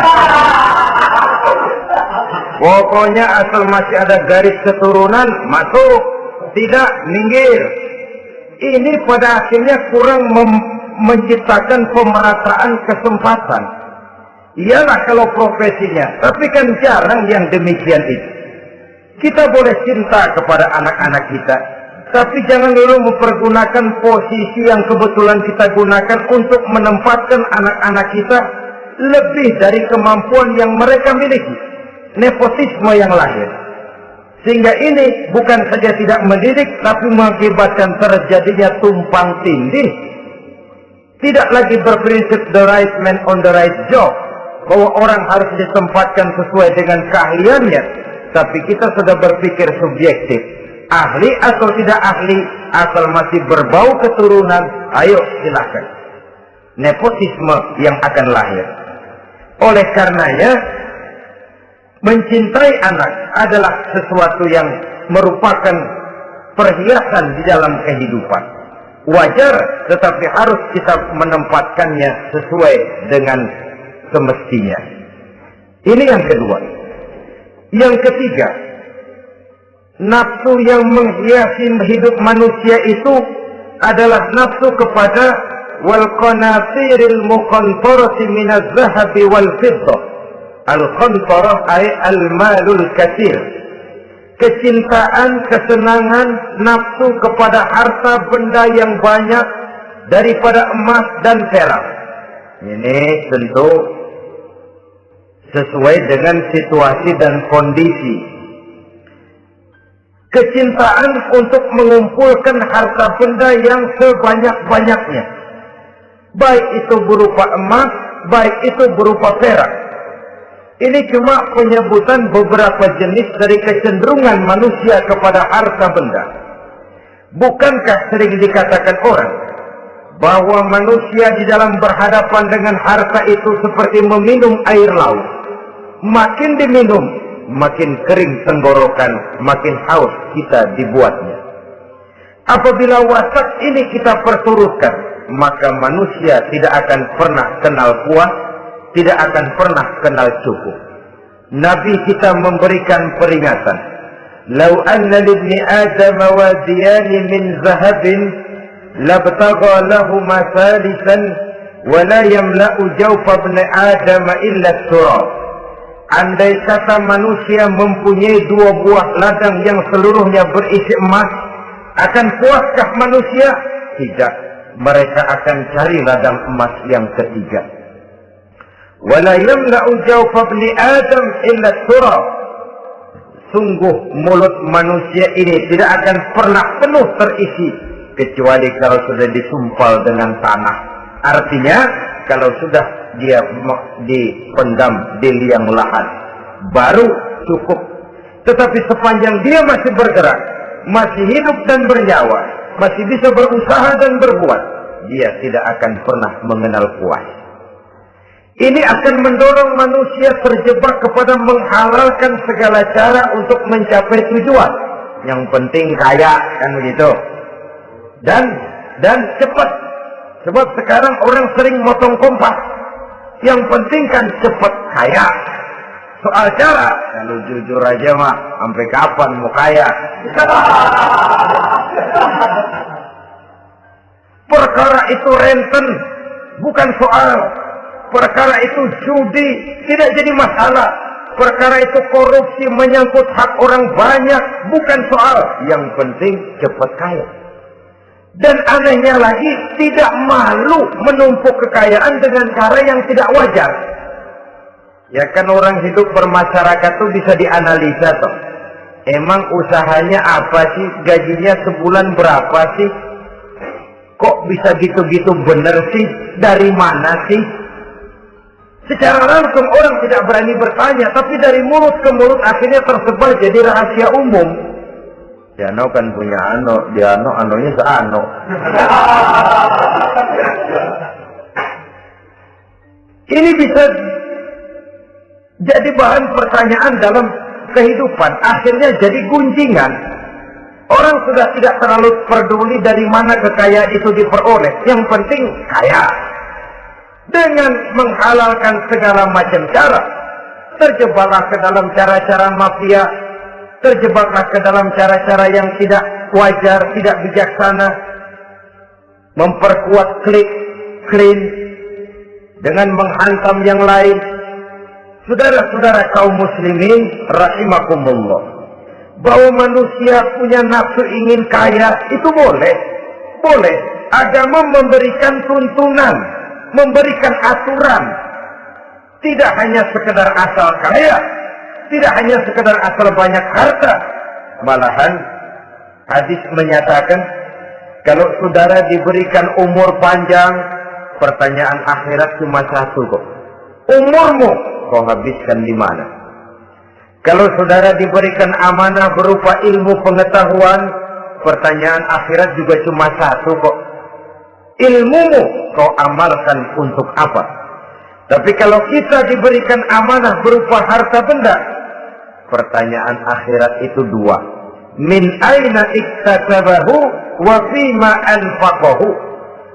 Pokoknya asal masih ada garis keturunan, masuk. Tidak, minggir. Ini pada akhirnya kurang menciptakan pemerataan kesempatan. Iyalah kalau profesinya, tapi kan jarang yang demikian itu. Kita boleh cinta kepada anak-anak kita, tapi jangan dulu mempergunakan posisi yang kebetulan kita gunakan untuk menempatkan anak-anak kita lebih dari kemampuan yang mereka miliki. Nepotisme yang lahir. Sehingga ini bukan saja tidak mendidik, tapi mengakibatkan terjadinya tumpang tindih. Tidak lagi berprinsip the right man on the right job, bahwa orang harus ditempatkan sesuai dengan keahliannya, tapi kita sudah berpikir subjektif. Ahli atau tidak ahli, asal masih berbau keturunan, ayo silakan. Nepotisme yang akan lahir. Oleh karenanya, mencintai anak adalah sesuatu yang merupakan perhiasan di dalam kehidupan. Wajar, tetapi harus kita menempatkannya sesuai dengan semestinya. Ini yang kedua. Yang ketiga, nafsu yang menghiasi hidup manusia itu adalah nafsu kepada wal qanatiril muqantarati minaz zahabi wal fiddah. Al-qantarah ay al-malul katsir. Kecintaan, kesenangan, nafsu kepada harta benda yang banyak daripada emas dan perak. Ini tentu sesuai dengan situasi dan kondisi. Kecintaan untuk mengumpulkan harta benda yang sebanyak-banyaknya. Baik itu berupa emas, baik itu berupa perak. Ini cuma penyebutan beberapa jenis dari kecenderungan manusia kepada harta benda. Bukankah sering dikatakan orang bahwa manusia di dalam berhadapan dengan harta itu seperti meminum air laut. Makin diminum, makin kering tenggorokan, makin haus kita dibuatnya. Apabila watak ini kita perturutkan, maka manusia tidak akan pernah kenal puas, tidak akan pernah kenal cukup. Nabi kita memberikan peringatan. Lau anna libni Adam wadiyani min zahabin labtagha lahuma thalithan wa la yamla'u jawfa ibni Adam illa turab. Andai kata manusia mempunyai dua buah ladang yang seluruhnya berisi emas, akan puaskah manusia? Tidak. Mereka akan cari ladang emas yang ketiga. Wala yamla'u jawfa ibni Adam illa turab. Sungguh mulut manusia ini tidak akan pernah penuh terisi kecuali kalau sudah disumpal dengan tanah. Artinya kalau sudah dia dipendam di liang lahat baru cukup. Tetapi sepanjang dia masih bergerak, masih hidup dan bernyawa, masih bisa berusaha dan berbuat, dia tidak akan pernah mengenal puas. Ini akan mendorong manusia terjebak kepada menghalalkan segala cara untuk mencapai tujuan. Yang penting kaya, kan begitu. Dan cepat. Sebab sekarang orang sering motong kompas. Yang penting kan cepat kaya. Soal cara, kalau jujur aja mah, sampai kapan mau kaya? Perkara itu renten, bukan soal. Perkara itu judi, tidak jadi masalah. perkara itu korupsi menyangkut hak orang banyak, bukan soal. Yang penting cepat kaya. Dan anehnya lagi, tidak malu menumpuk kekayaan dengan cara yang tidak wajar. Ya kan orang hidup bermasyarakat tuh bisa dianalisa toh. Emang usahanya apa sih? Gajinya sebulan berapa sih? Kok bisa gitu-gitu bener sih? Dari mana sih? Secara langsung orang tidak berani bertanya, tapi dari mulut ke mulut akhirnya tersebar jadi rahasia umum. Ya ano kan punya ano, dia ano, anonya seano. Ini bisa jadi bahan pertanyaan dalam kehidupan, akhirnya jadi gunjingan. Orang sudah tidak terlalu peduli dari mana kekayaan itu diperoleh, yang penting kaya. Dengan menghalalkan segala macam cara, terjebaklah ke dalam cara-cara mafia, terjebaklah ke dalam cara-cara yang tidak wajar, tidak bijaksana, memperkuat klik, clean, dengan menghantam yang lain. Saudara-saudara kaum muslimin rahimakumullah, bahwa manusia punya nafsu ingin kaya itu boleh. Boleh. Agama memberikan tuntunan, memberikan aturan. Tidak hanya sekedar asal kaya, tidak hanya sekedar asal banyak harta. Malahan hadis menyatakan kalau saudara diberikan umur panjang, pertanyaan akhirat cuma satu kok. Umurmu kau habiskan di mana? Kalau saudara diberikan amanah berupa ilmu pengetahuan, pertanyaan akhirat juga cuma satu kok. Ilmumu kau amalkan untuk apa? Tapi kalau kita diberikan amanah berupa harta benda, pertanyaan akhirat itu dua. Min aina iktasabahu wa fima anfaqahu.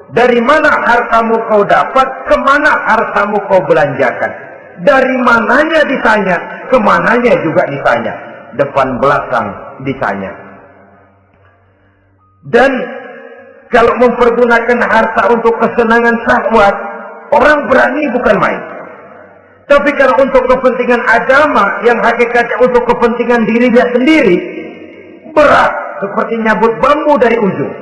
Dari mana hartamu kau dapat, kemana hartamu kau belanjakan. Dari mananya ditanya, kemananya juga ditanya. Depan belakang ditanya. Dan kalau mempergunakan harta untuk kesenangan syahwat, orang berani bukan main. Tapi kalau untuk kepentingan agama, yang hakikatnya untuk kepentingan dirinya sendiri, berat seperti nyabut bambu dari ujung.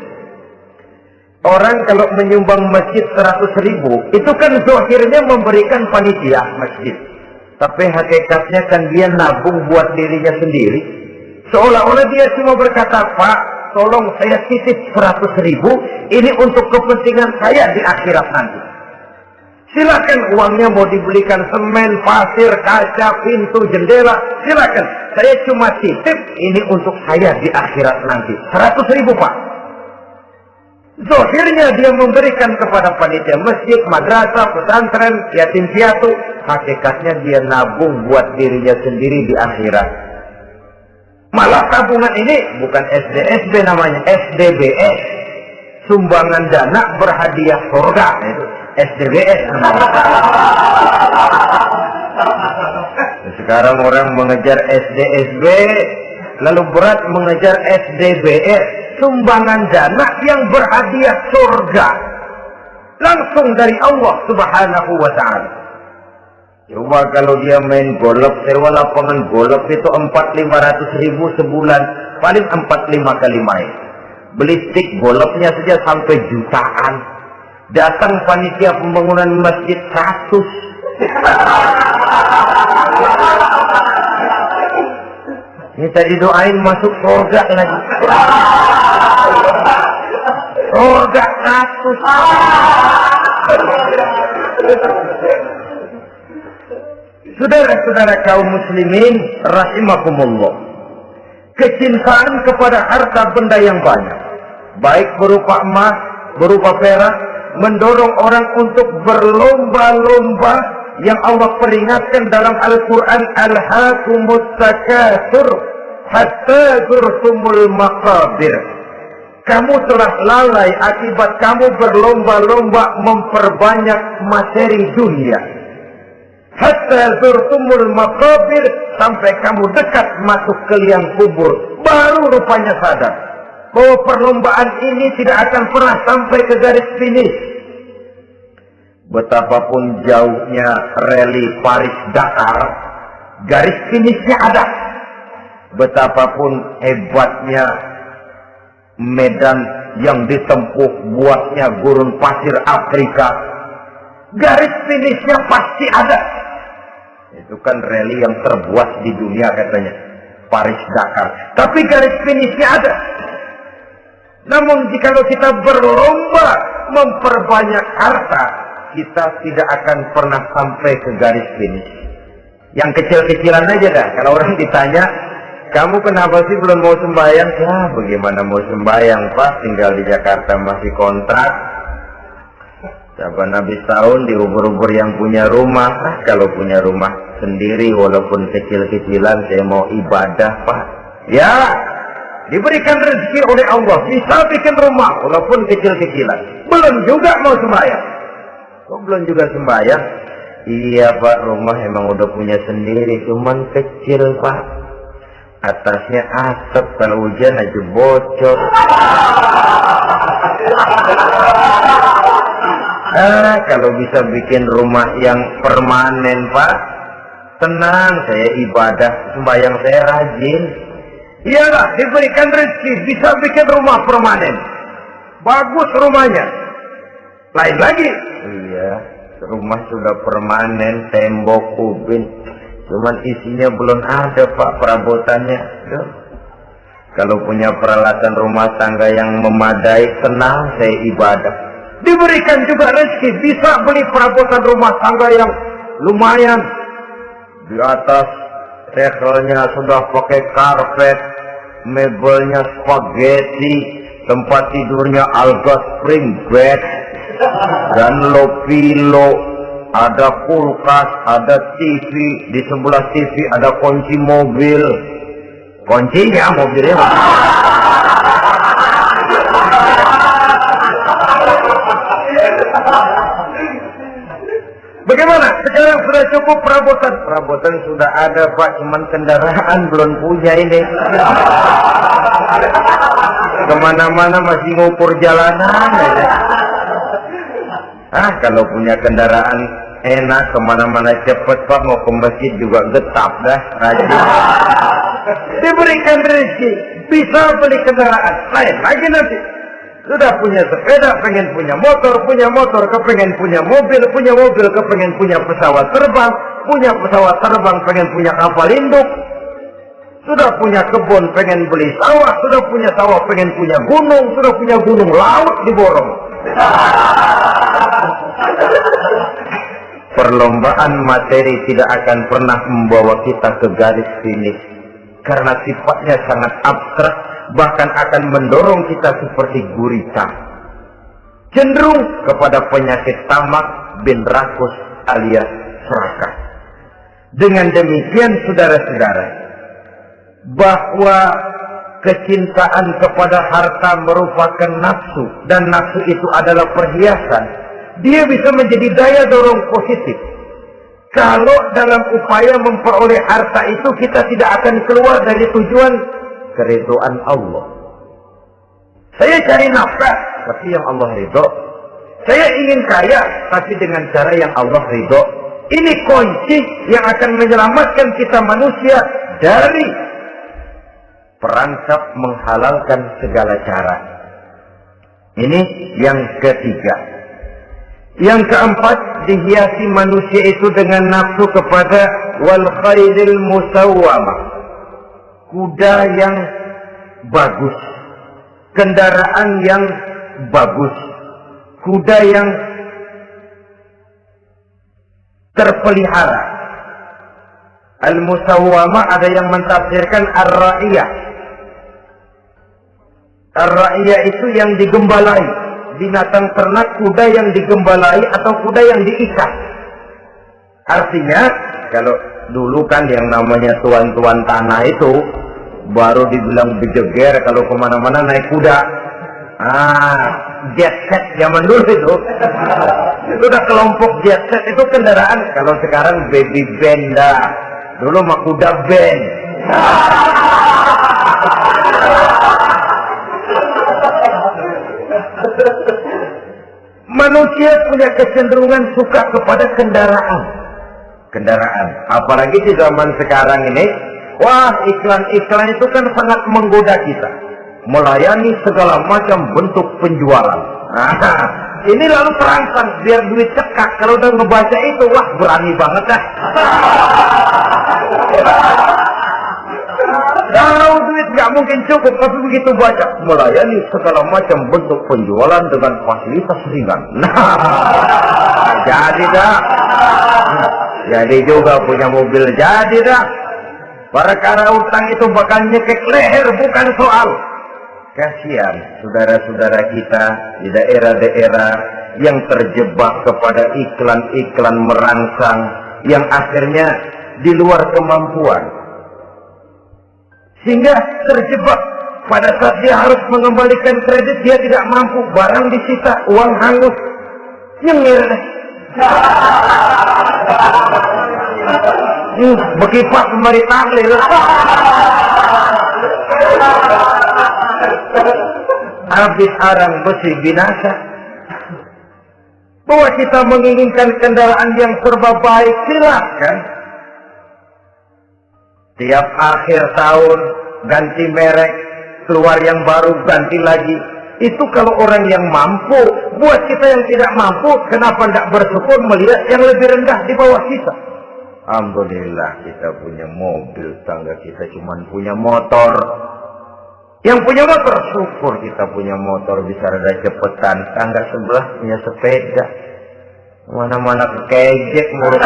Orang kalau menyumbang masjid 100.000, itu kan zahirnya memberikan panitia masjid. Tapi hakikatnya kan dia nabung buat dirinya sendiri. Seolah-olah dia cuma berkata, Pak, tolong saya titip 100.000, ini untuk kepentingan saya di akhirat nanti. Silakan uangnya mau dibelikan semen, pasir, kaca, pintu, jendela, silakan. Saya cuma titip, ini untuk saya di akhirat nanti. 100.000 Pak. Zahirnya dia memberikan kepada panitia masjid, madrasah, pesantren, yatim piatu. Hakikatnya dia nabung buat dirinya sendiri di akhirat. Malah tabungan ini bukan SDSB namanya, SDBS. Sumbangan dana berhadiah surga. Itu SDBS namanya. Sekarang orang mengejar SDSB, lalu berat mengejar SDBS. Sumbangan dana yang berhadiah surga. Langsung dari Allah subhanahu wa ta'ala. Coba kalau dia main golf, sewa lapangan golf itu 400-500 ribu sebulan. Paling 4-5 kali main. Beli stick golfnya saja sampai jutaan. Datang panitia pembangunan masjid 100. Minta didoain masuk surga lagi. Surga 100. Saudara-saudara kaum muslimin rahimakumullah, kecintaan kepada harta benda yang banyak, baik berupa emas, berupa perak, mendorong orang untuk berlomba-lomba yang Allah peringatkan dalam Al-Quran, Alhaakumut takatsur hatta zurtumul maqabir. Kamu telah lalai akibat kamu berlomba-lomba memperbanyak materi dunia. Hatta zurtumul maqabir, sampai kamu dekat masuk ke liang kubur, baru rupanya sadar bahwa perlombaan ini tidak akan pernah sampai ke garis finish. Betapapun jauhnya rally Paris-Dakar, garis finishnya ada. Betapapun hebatnya medan yang ditempuh, buatnya gurun pasir Afrika, garis finishnya pasti ada. Itu kan rally yang terbuat di dunia katanya, Paris Dakar. Tapi garis finishnya ada. Namun jika kita berlomba memperbanyak harta, kita tidak akan pernah sampai ke garis finish. Yang kecil-kecilan aja dah. Kalau orang ditanya, kamu kenapa sih belum mau sembahyang? Ya, bagaimana mau sembahyang, Pak? Tinggal di Jakarta masih kontrak. Saban habis tahun diubur-ubur yang punya rumah. Kalau punya rumah sendiri, walaupun kecil-kecilan, saya mau ibadah, Pak. Ya, diberikan rezeki oleh Allah, bisa bikin rumah, walaupun kecil-kecilan. Belum juga mau sembahyang. Kok belum juga sembahyang? Iya, Pak, rumah emang udah punya sendiri, cuman kecil, Pak. Atasnya asap, kalau hujan aja bocor. Kalau bisa bikin rumah yang permanen, Pak, tenang, saya ibadah, sembahyang saya rajin. Iyalah, diberikan rezeki, bisa bikin rumah permanen. Bagus rumahnya. Lain lagi. Iya, rumah sudah permanen, tembok, ubin. Cuman isinya belum ada, Pak, perabotannya. Duh. Kalau punya peralatan rumah tangga yang memadai, tenang, saya ibadah. Diberikan juga rezeki, bisa beli perabotan rumah tangga yang lumayan. Di atas tekelnya sudah pakai karpet, mebelnya spaghetti, tempat tidurnya alga spring bed, dan lo-pilo, ada kulkas, ada TV, di sebelah TV ada kunci mobil. Kuncinya mobilnya. Bagaimana? Sekarang sudah cukup perabotan. Perabotan sudah ada, Pak, cuman kendaraan belum punya ini. Kemana-mana masih ngukur jalanan. Kalau punya kendaraan enak, kemana-mana cepet, Pak. Mau ke masjid juga getap dah, rajin. Diberikan rezeki, bisa beli kendaraan. Lain lagi nanti. Sudah punya sepeda, pengen punya motor, kepengen punya mobil, kepengen punya pesawat terbang, pengen punya kapal induk. Sudah punya kebun, pengen beli sawah, sudah punya sawah, pengen punya gunung, sudah punya gunung, laut diborong. Perlombaan materi tidak akan pernah membawa kita ke garis finish, karena sifatnya sangat abstrak, bahkan akan mendorong kita seperti gurita, cenderung kepada penyakit tamak bin rakus alias serakah. Dengan demikian, saudara-saudara, bahwa kecintaan kepada harta merupakan nafsu, dan nafsu itu adalah perhiasan, dia bisa menjadi daya dorong positif. Kalau dalam upaya memperoleh harta itu kita tidak akan keluar dari tujuan keridhaan Allah. Saya cari nafkah, tapi yang Allah ridho. Saya ingin kaya, tapi dengan cara yang Allah ridho. Ini kunci yang akan menyelamatkan kita manusia dari perangkap menghalalkan segala cara. Ini yang ketiga. Yang keempat, dihiasi manusia itu dengan nafsu kepada wal khairil musawwamah, kuda yang bagus, kendaraan yang bagus, kuda yang terpelihara. Al-musawwamah ada yang mentafsirkan ar-ra'iyah. Ar-ra'iyah itu yang digembalai. Binatang ternak, kuda yang digembalai atau kuda yang diikat. Artinya, kalau dulu kan yang namanya tuan-tuan tanah itu baru dibilang bejeger kalau kemana-mana naik kuda. Jet set zaman dulu itu. Itu udah kelompok jet set, itu kendaraan. Kalau sekarang baby benda, dulu mah kuda band. Manusia punya kecenderungan suka kepada kendaraan. kendaraan. Apalagi di zaman sekarang ini, wah, iklan-iklan itu kan sangat menggoda kita, melayani segala macam bentuk penjualan. Nah, ini lalu terangsang biar duit cekak. Kalau udah ngebaca itu, wah, berani banget dah. Tahu duit nggak mungkin cukup, tapi begitu baca melayani segala macam bentuk penjualan dengan fasilitas ringan. Nah, jadi dah. Jadi juga punya mobil, jadi dah. Perkara utang itu bakal nyekek leher, bukan soal. Kasihan saudara-saudara kita di daerah-daerah yang terjebak kepada iklan-iklan merangsang yang akhirnya di luar kemampuan, sehingga terjebak pada saat dia harus mengembalikan kredit, dia tidak mampu, barang disita, uang hangus, nyengir. Bekipak kembali taklil. Habis arang besi binasa. Bahwa kita menginginkan kendaraan yang serba baik, silakan. Tiap akhir tahun ganti merek, keluar yang baru, ganti lagi. Itu kalau orang yang mampu. Buat kita yang tidak mampu, kenapa tidak bersyukur melihat yang lebih rendah di bawah kita? Alhamdulillah kita punya mobil, tangga kita cuma punya motor. Yang punya motor, syukur kita punya motor, bisa rada cepetan. Tangga sebelah punya sepeda, mana-mana kejek murut.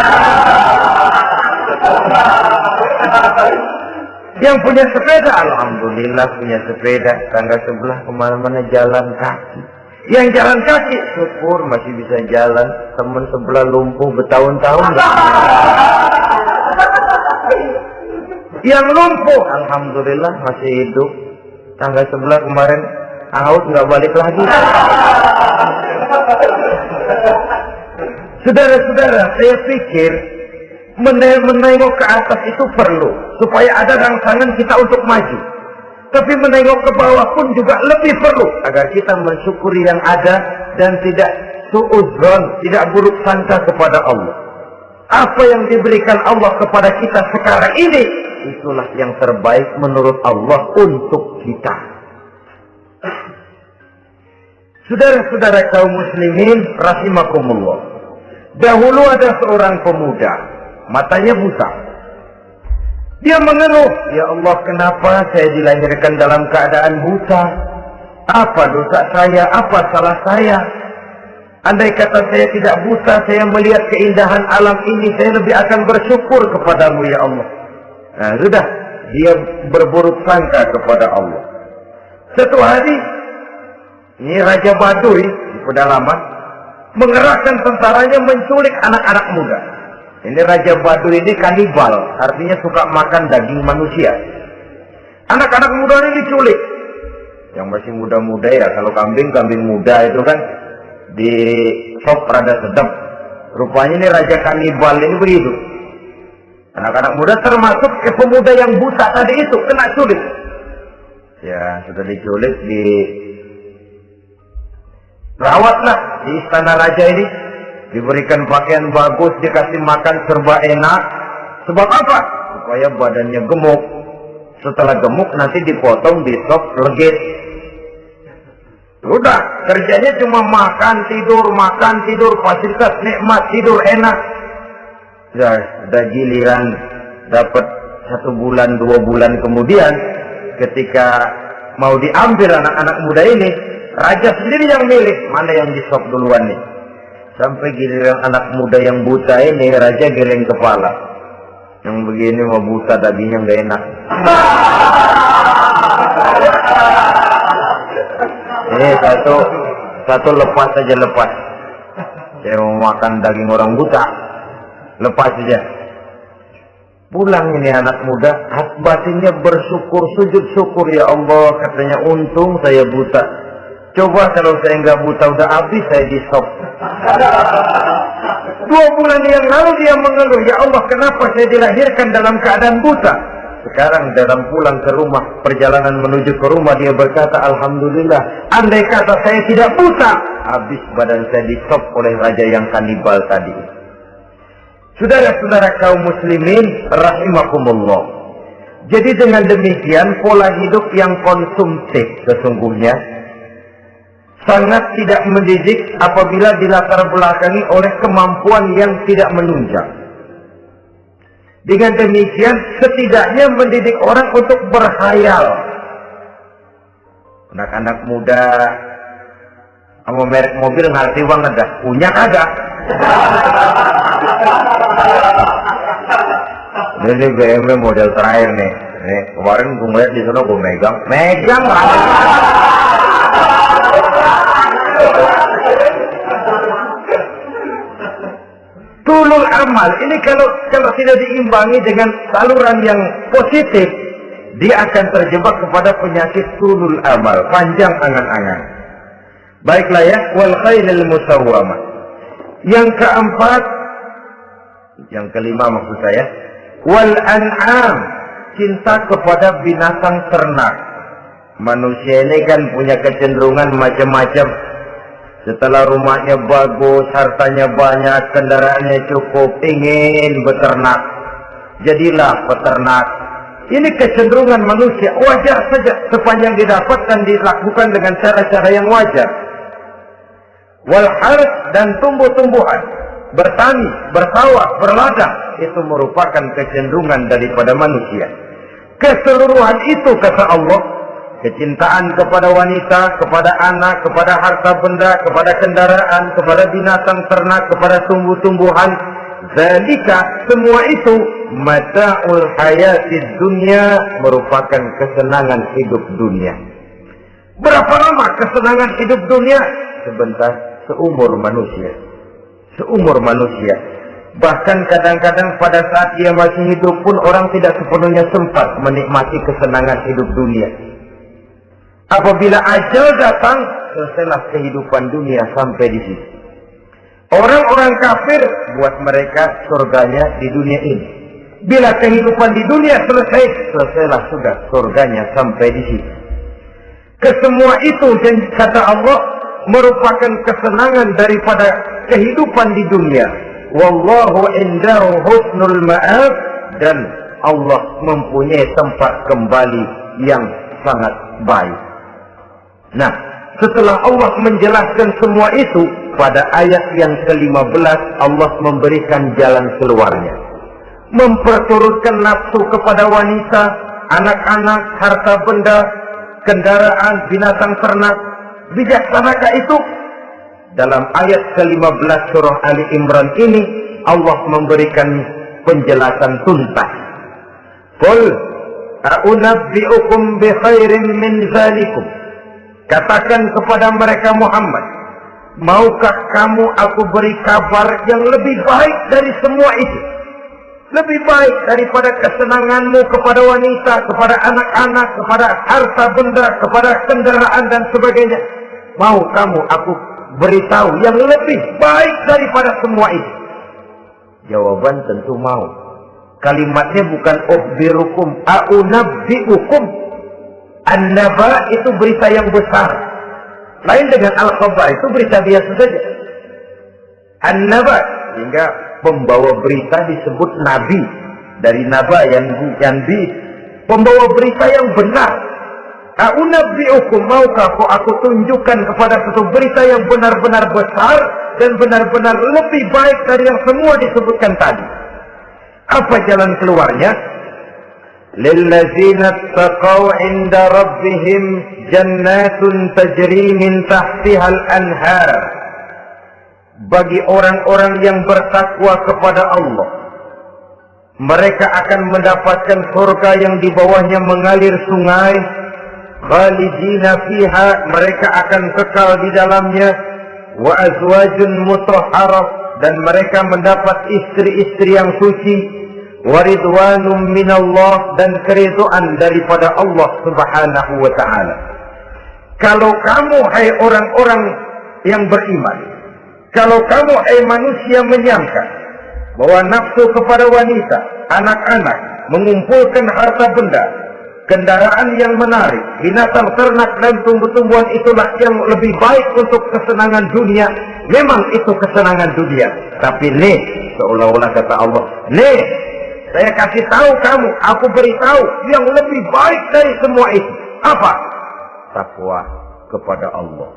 Yang punya sepeda, alhamdulillah punya sepeda. Tangga sebelah kemana-mana jalan kaki. Yang jalan kaki, syukur masih bisa jalan. Teman sebelah lumpuh bertahun-tahun. Yang lumpuh, alhamdulillah masih hidup. Tangga sebelah kemarin out, nggak balik lagi. Saudara-saudara, saya pikir menengok ke atas itu perlu supaya ada rangsangan kita untuk maju. Tapi menengok ke bawah pun juga lebih perlu agar kita mensyukuri yang ada dan tidak suudzon, tidak buruk sangka kepada Allah. Apa yang diberikan Allah kepada kita sekarang ini, itulah yang terbaik menurut Allah untuk kita. Saudara-saudara kaum muslimin rahimakumullah. Dahulu ada seorang pemuda, matanya buta. Dia mengeluh, ya Allah, kenapa saya dilahirkan dalam keadaan buta? Apa dosa saya? Apa salah saya? Andai kata saya tidak buta, saya melihat keindahan alam ini, saya lebih akan bersyukur kepadamu ya Allah. Nah, sudah, dia berburuk sangka kepada Allah. Satu hari, ini Raja Baduy di pedalaman mengerahkan tentaranya menculik anak-anak muda. Ini Raja Baduy ini kanibal, artinya suka makan daging manusia. Anak-anak muda ini diculik. Yang masih muda-muda ya, kalau kambing muda itu kan di sop rada sedap. Rupanya ini Raja kanibal ini begitu. Anak-anak muda termasuk ke pemuda yang buta tadi itu kena culik. Ya, sudah diculik, rawatlah di istana raja ini, diberikan pakaian bagus, dikasih makan serba enak. Sebab apa? Supaya badannya gemuk. Setelah gemuk nanti dipotong, di sop legit. Udah, kerjanya cuma makan tidur, fasilitas nikmat, tidur enak. Ya, udah giliran dapat 1 bulan 2 bulan kemudian, ketika mau diambil anak-anak muda ini, raja sendiri yang milih mana yang disop duluan nih. Sampai giliran anak muda yang buta ini, raja geleng kepala. Yang begini mau buta, dagingnya nggak enak. Ini satu lepas saja, lepas. Saya mau makan daging orang buta, lepas saja. Pulang ini anak muda, batinnya bersyukur, sujud syukur, ya Allah, katanya, untung saya buta. Coba kalau saya nggak buta, udah habis saya di sop. 2 bulan yang lalu dia mengeluh, ya Allah, kenapa saya dilahirkan dalam keadaan buta? Sekarang dalam pulang ke rumah, perjalanan menuju ke rumah, dia berkata, alhamdulillah, andai kata saya tidak buta, habis badan saya di sop oleh raja yang kanibal tadi. Saudara-saudara kaum muslimin rahimakumullah. Jadi dengan demikian pola hidup yang konsumtif sesungguhnya sangat tidak mendidik apabila dilatar belakangi oleh kemampuan yang tidak menunjang. Dengan demikian setidaknya mendidik orang untuk berkhayal. Anak-anak muda sama merek mobil ngerti banget dah, punya kagak? Ini BMW model terakhir nih. Kemarin gue ngeliat di sana gue megang lah. Tulul amal ini kalau tidak diimbangi dengan saluran yang positif, dia akan terjebak kepada penyakit tulul amal, panjang angan-angan. Baiklah ya, wal khailil musawwamah. Yang keempat, yang kelima maksud saya, wal an'am, cinta kepada binatang ternak. Manusia ini kan punya kecenderungan macam-macam. Setelah rumahnya bagus, hartanya banyak, kendaraannya cukup, ingin beternak. Jadilah peternak. Ini kecenderungan manusia, wajar saja sepanjang didapatkan dilakukan dengan cara-cara yang wajar. Wal harth, dan tumbuh-tumbuhan, bertani, bersawah, berladang, itu merupakan kecenderungan daripada manusia. Keseluruhan itu kata Allah, kecintaan kepada wanita, kepada anak, kepada harta benda, kepada kendaraan, kepada binatang ternak, kepada tumbuh-tumbuhan, zalika, semua itu mata'ul hayatid dunya, merupakan kesenangan hidup dunia. Berapa lama kesenangan hidup dunia? Sebentar, seumur manusia. Seumur manusia. Bahkan kadang-kadang pada saat dia masih hidup pun orang tidak sepenuhnya sempat menikmati kesenangan hidup dunia. Apabila ajal datang, selesailah kehidupan dunia sampai di situ. Orang-orang kafir buat mereka surganya di dunia ini. Bila kehidupan di dunia selesai, selesailah sudah surganya sampai di situ. Kesemua itu dan kata Allah merupakan kesenangan daripada kehidupan di dunia. Wallahu indahu husnul ma'ab, dan Allah mempunyai tempat kembali yang sangat baik. Nah, setelah Allah menjelaskan semua itu, pada ayat yang ke-15 Allah memberikan jalan keluarnya. Memperturutkan nafsu kepada wanita, anak-anak, harta benda, kendaraan, binatang ternak. Bijaksanakah itu? Dalam ayat ke-15 surah Ali Imran ini Allah memberikan penjelasan tuntas. Qul a'unabbi'ukum bi khairin min zalikum. Katakan kepada mereka Muhammad, maukah kamu aku beri kabar yang lebih baik dari semua itu? Lebih baik daripada kesenanganmu kepada wanita, kepada anak-anak, kepada harta benda, kepada kendaraan dan sebagainya. Mau kamu aku beritahu yang lebih baik daripada semua itu? Jawaban tentu mau. Kalimatnya bukan ukhbirukum, a'unabbi'ukum. An-naba itu berita yang besar. Lain dengan al-khabar, itu berita biasa saja. An-naba, sehingga pembawa berita disebut nabi. Dari naba yang pembawa berita yang benar. A'unabbi'ukum, maukah aku tunjukkan kepada satu berita yang benar-benar besar dan benar-benar lebih baik dari yang semua disebutkan tadi. Apa jalan keluarnya? Lillazina taqaw 'inda rabbihim jannatun tajri min tahtihal anhar. Bagi orang-orang yang bertakwa kepada Allah, mereka akan mendapatkan surga yang di bawahnya mengalir sungai. Khalidina fiha, mereka akan kekal di dalamnya. Wa azwajun mutahharah, dan mereka mendapat istri-istri yang suci. Waridwanum minallah, dan keridhaan daripada Allah subhanahu wa ta'ala. Kalau kamu hai orang-orang yang beriman, kalau kamu hai manusia menyangka bahwa nafsu kepada wanita, anak-anak, mengumpulkan harta benda, kendaraan yang menarik, binatang ternak dan tumbuh-tumbuhan itulah yang lebih baik untuk kesenangan dunia. Memang itu kesenangan dunia. Tapi nih, seolah-olah kata Allah, nih, saya kasih tahu kamu, aku beritahu yang lebih baik dari semua itu. Apa? Takwa kepada Allah.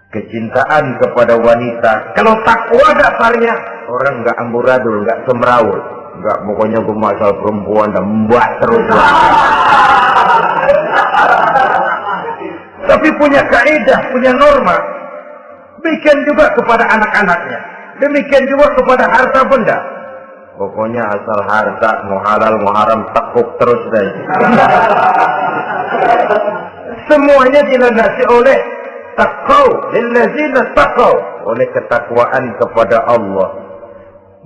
Kecintaan kepada wanita. Kalau takwa dasarnya, orang nggak amburadul, nggak semrawut, nggak pokoknya gue masalah perempuan dan mbak terus. Tapi punya kaidah, punya norma. Demikian juga kepada anak-anaknya. Demikian juga kepada harta benda. Pokoknya asal harta, mau halal, mau haram, tekuk terus deh. Semuanya dilandasi oleh taqaw, lillazina taqaw, oleh ketakwaan kepada Allah.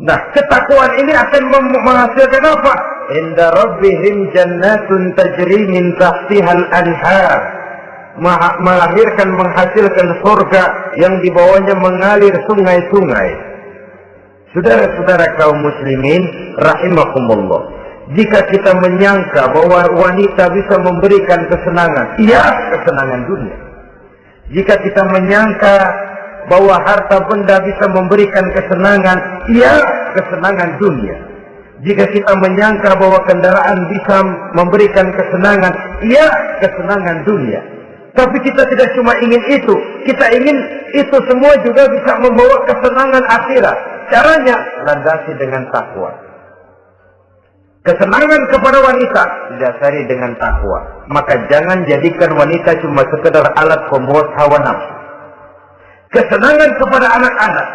Nah, ketakwaan ini akan menghasilkan apa? Inda rabbihim jannatun tajri min tahtihal anhar. Menghasilkan surga yang di bawahnya mengalir sungai-sungai. Saudara-saudara kaum muslimin rahimakumullah, jika kita menyangka bahwa wanita bisa memberikan kesenangan, iya, kesenangan dunia. Jika kita menyangka bahwa harta benda bisa memberikan kesenangan, iya, kesenangan dunia. Jika kita menyangka bahwa kendaraan bisa memberikan kesenangan, iya, kesenangan dunia. Tapi kita tidak cuma ingin itu, kita ingin itu semua juga bisa membawa kesenangan akhirat. Caranya landasi dengan takwa. Kesenangan kepada wanita didasari dengan takwa. Maka jangan jadikan wanita cuma sekedar alat pembuat hawa nafsu. Kesenangan kepada anak-anak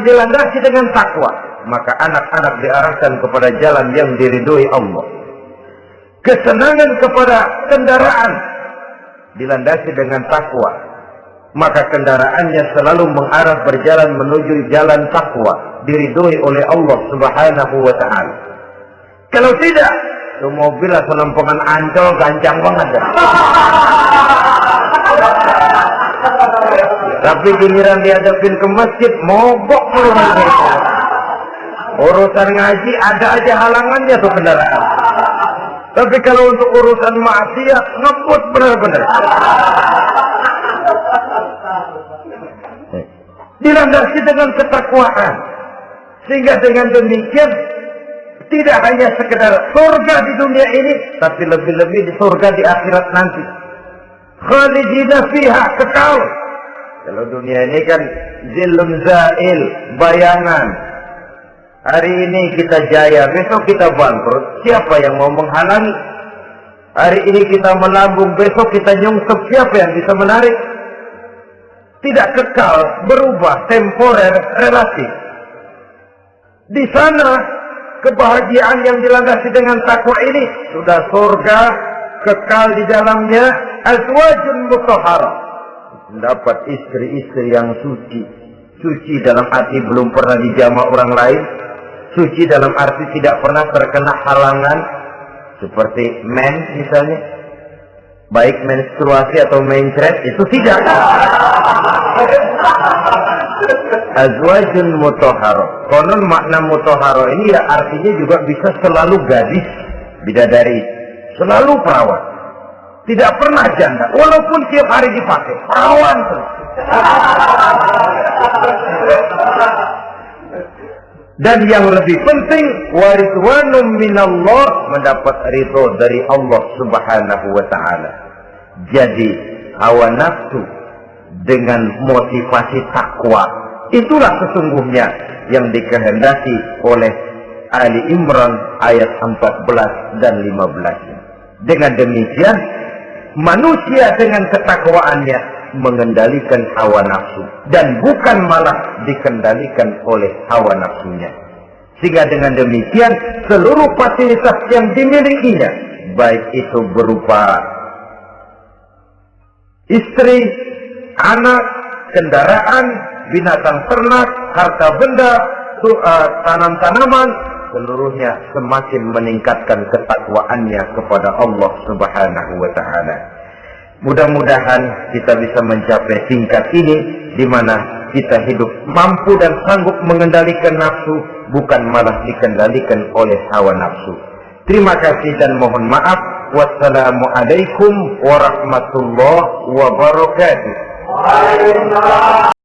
dilandasi dengan takwa. Maka anak-anak diarahkan kepada jalan yang diridhoi Allah. Kesenangan kepada kendaraan dilandasi dengan takwa. Maka kendaraannya selalu mengarah berjalan menuju jalan takwa, diridhoi oleh Allah Subhanahu wa ta'ala. Kalau tidak, itu mobil asal lempengan Ancol gancang banget dah. Tapi giliran dihadapin ke masjid, mogok mulu. Urusan ngaji ada aja halangannya tuh kendaraan. Tapi kalau untuk urusan maksiat, ngebut benar-benar. Dilandasi dengan ketakwaan. Sehingga dengan demikian, tidak hanya sekedar surga di dunia ini, tapi lebih-lebih di surga di akhirat nanti. Khalidina fiha, kekal. Kalau dunia ini kan zillun zail, bayangan. Hari ini kita jaya, besok kita bangkrut. Siapa yang mau menghalangi? Hari ini kita melambung, besok kita nyungsep. Siapa yang bisa menarik? Tidak kekal, berubah, temporer, relatif. Di sana kebahagiaan yang dilandasi dengan takwa ini sudah surga, kekal di dalamnya, azwajun mutahharah, mendapat istri-istri yang suci. Suci dalam arti belum pernah dijamah orang lain, suci dalam arti tidak pernah terkena halangan seperti mens misalnya, baik menstruasi atau mencret, itu tidak. Azwajun mutahharah. Konon makna mutahharah ini ya artinya juga bisa selalu gadis, bidadari, selalu perawan, tidak pernah janda, walaupun tiap hari dipakai, perawan terus. Dan yang lebih penting, waridwanum minallah, mendapat ridho dari Allah Subhanahu wa ta'ala. Jadi hawa nafsu dengan motivasi takwa, itulah sesungguhnya yang dikehendaki oleh Ali Imran ayat 14 dan 15. Dengan demikian, manusia dengan ketakwaannya mengendalikan hawa nafsu dan bukan malah dikendalikan oleh hawa nafsunya. Sehingga dengan demikian seluruh fasilitas yang dimilikinya, baik itu berupa istri, anak, kendaraan, binatang ternak, harta benda, tanam-tanaman, seluruhnya semakin meningkatkan ketakwaannya kepada Allah Subhanahu wa ta'ala. Mudah-mudahan kita bisa mencapai tingkat ini, di mana kita hidup mampu dan sanggup mengendalikan nafsu, bukan malah dikendalikan oleh hawa nafsu. Terima kasih dan mohon maaf. Wassalamualaikum warahmatullahi wabarakatuh. Waalaikumsalam.